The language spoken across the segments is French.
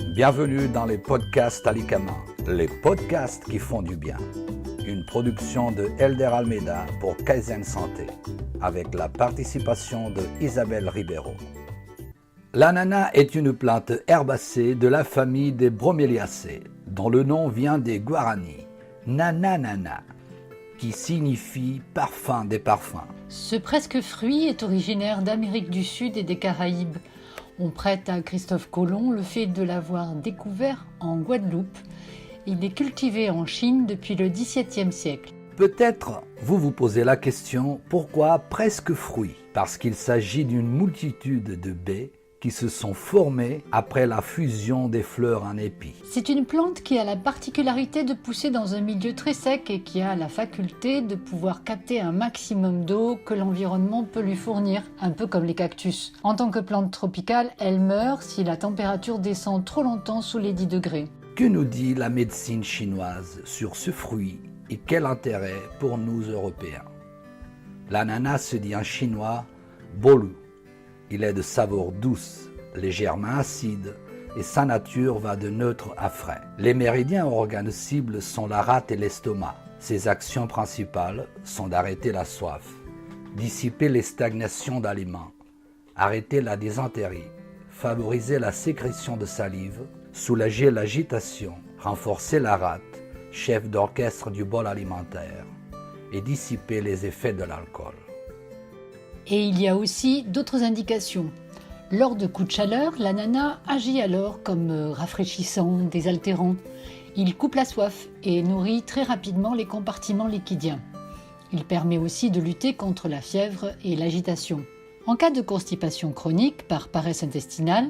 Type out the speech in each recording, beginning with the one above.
Bienvenue dans les podcasts Alikama, les podcasts qui font du bien. Une production de Elder Almeida pour Kaizen Santé, avec la participation de Isabelle Ribeiro. L'ananas est une plante herbacée de la famille des Bromeliaceae, dont le nom vient des Guarani, nananana, qui signifie parfum des parfums. Ce presque fruit est originaire d'Amérique du Sud et des Caraïbes. On prête à Christophe Colomb le fait de l'avoir découvert en Guadeloupe. Il est cultivé en Chine depuis le XVIIe siècle. Peut-être vous posez la question, pourquoi presque fruit ? Parce qu'il s'agit d'une multitude de baies qui se sont formées après la fusion des fleurs en épis. C'est une plante qui a la particularité de pousser dans un milieu très sec et qui a la faculté de pouvoir capter un maximum d'eau que l'environnement peut lui fournir, un peu comme les cactus. En tant que plante tropicale, elle meurt si la température descend trop longtemps sous les 10 degrés. Que nous dit la médecine chinoise sur ce fruit et quel intérêt pour nous Européens ? L'ananas se dit en chinois bolu. Il est de saveur douce, légèrement acide et sa nature va de neutre à frais. Les méridiens organes cibles sont la rate et l'estomac. Ses actions principales sont d'arrêter la soif, dissiper les stagnations d'aliments, arrêter la dysenterie, favoriser la sécrétion de salive, soulager l'agitation, renforcer la rate, chef d'orchestre du bol alimentaire, et dissiper les effets de l'alcool. Et il y a aussi d'autres indications. Lors de coups de chaleur, l'ananas agit alors comme rafraîchissant, désaltérant. Il coupe la soif et nourrit très rapidement les compartiments liquidiens. Il permet aussi de lutter contre la fièvre et l'agitation. En cas de constipation chronique par paresse intestinale,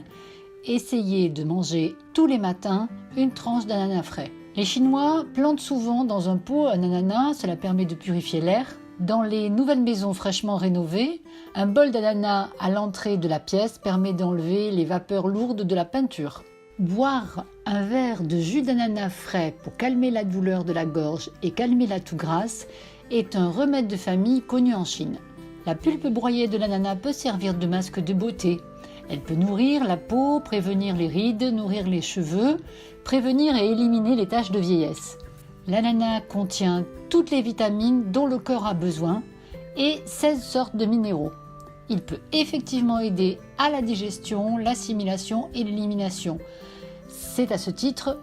essayez de manger tous les matins une tranche d'ananas frais. Les Chinois plantent souvent dans un pot un ananas, cela permet de purifier l'air. Dans les nouvelles maisons fraîchement rénovées, un bol d'ananas à l'entrée de la pièce permet d'enlever les vapeurs lourdes de la peinture. Boire un verre de jus d'ananas frais pour calmer la douleur de la gorge et calmer la toux grasse est un remède de famille connu en Chine. La pulpe broyée de l'ananas peut servir de masque de beauté. Elle peut nourrir la peau, prévenir les rides, nourrir les cheveux, prévenir et éliminer les taches de vieillesse. L'ananas contient toutes les vitamines dont le corps a besoin et 16 sortes de minéraux. Il peut effectivement aider à la digestion, l'assimilation et l'élimination. C'est à ce titre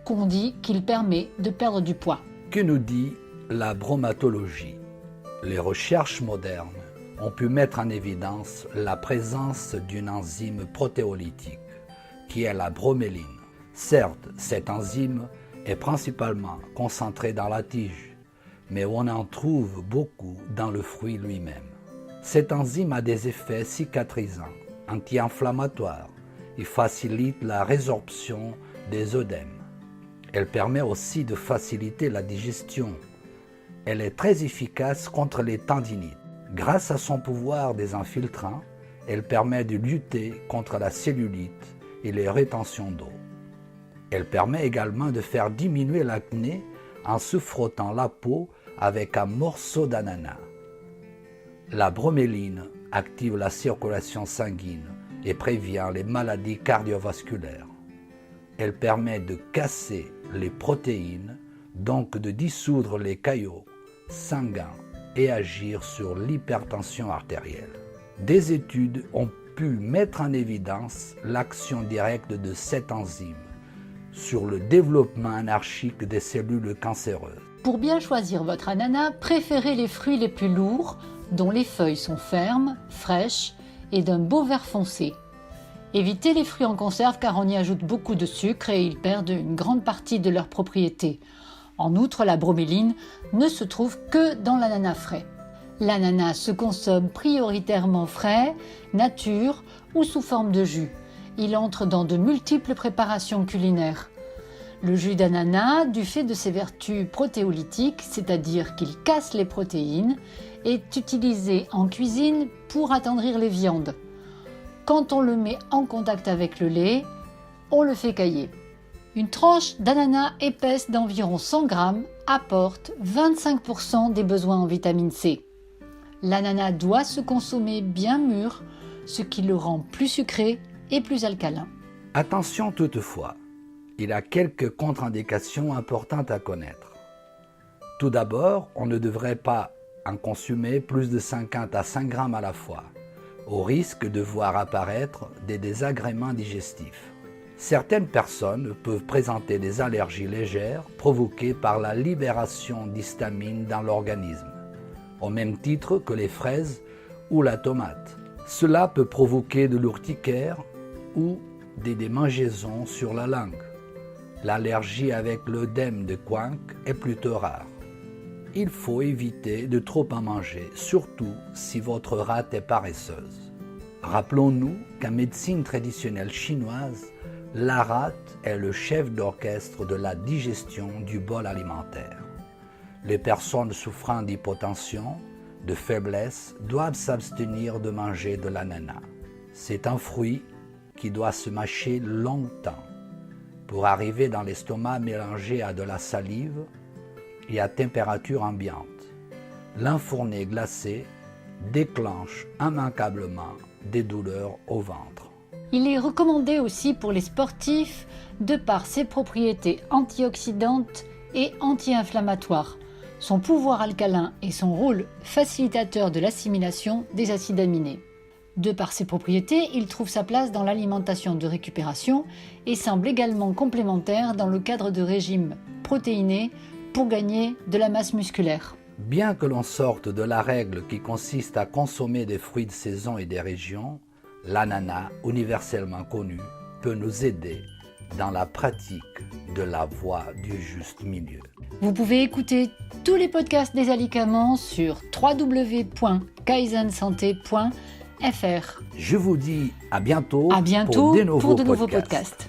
qu'on dit qu'il permet de perdre du poids. Que nous dit la bromatologie ? Les recherches modernes ont pu mettre en évidence la présence d'une enzyme protéolytique, qui est la broméline. Certes, cette enzyme est principalement concentrée dans la tige, mais on en trouve beaucoup dans le fruit lui-même. Cette enzyme a des effets cicatrisants, anti-inflammatoires et facilite la résorption des œdèmes. Elle permet aussi de faciliter la digestion. Elle est très efficace contre les tendinites. Grâce à son pouvoir désinfiltrant, elle permet de lutter contre la cellulite et les rétentions d'eau. Elle permet également de faire diminuer l'acné en se frottant la peau avec un morceau d'ananas. La broméline active la circulation sanguine et prévient les maladies cardiovasculaires. Elle permet de casser les protéines, donc de dissoudre les caillots sanguins et agir sur l'hypertension artérielle. Des études ont pu mettre en évidence l'action directe de cette enzyme sur le développement anarchique des cellules cancéreuses. Pour bien choisir votre ananas, préférez les fruits les plus lourds, dont les feuilles sont fermes, fraîches et d'un beau vert foncé. Évitez les fruits en conserve car on y ajoute beaucoup de sucre et ils perdent une grande partie de leurs propriétés. En outre, la broméline ne se trouve que dans l'ananas frais. L'ananas se consomme prioritairement frais, nature ou sous forme de jus. Il entre dans de multiples préparations culinaires. Le jus d'ananas, du fait de ses vertus protéolytiques, c'est-à-dire qu'il casse les protéines, est utilisé en cuisine pour attendrir les viandes. Quand on le met en contact avec le lait, on le fait cailler. Une tranche d'ananas épaisse d'environ 100 g apporte 25% des besoins en vitamine C. L'ananas doit se consommer bien mûr, ce qui le rend plus sucré et plus alcalin. Attention toutefois, il y a quelques contre-indications importantes à connaître. Tout d'abord, on ne devrait pas en consommer plus de 50 à 5 grammes à la fois, au risque de voir apparaître des désagréments digestifs. Certaines personnes peuvent présenter des allergies légères provoquées par la libération d'histamine dans l'organisme, au même titre que les fraises ou la tomate. Cela peut provoquer de l'urticaire ou des démangeaisons sur la langue. L'allergie avec l'œdème de Quank est plutôt rare. Il faut éviter de trop en manger, surtout si votre rate est paresseuse. Rappelons-nous qu'en médecine traditionnelle chinoise, la rate est le chef d'orchestre de la digestion du bol alimentaire. Les personnes souffrant d'hypotension, de faiblesse, doivent s'abstenir de manger de l'ananas. C'est un fruit qui doit se mâcher longtemps pour arriver dans l'estomac mélangé à de la salive et à température ambiante. L'enfourner glacé déclenche immanquablement des douleurs au ventre. Il est recommandé aussi pour les sportifs de par ses propriétés antioxydantes et anti-inflammatoires, son pouvoir alcalin et son rôle facilitateur de l'assimilation des acides aminés. De par ses propriétés, il trouve sa place dans l'alimentation de récupération et semble également complémentaire dans le cadre de régimes protéinés pour gagner de la masse musculaire. Bien que l'on sorte de la règle qui consiste à consommer des fruits de saison et des régions, l'ananas, universellement connu, peut nous aider dans la pratique de la voie du juste milieu. Vous pouvez écouter tous les podcasts des Alicaments sur www.kaizensanté.fr. Je vous dis à bientôt, pour de nouveaux podcasts. podcasts.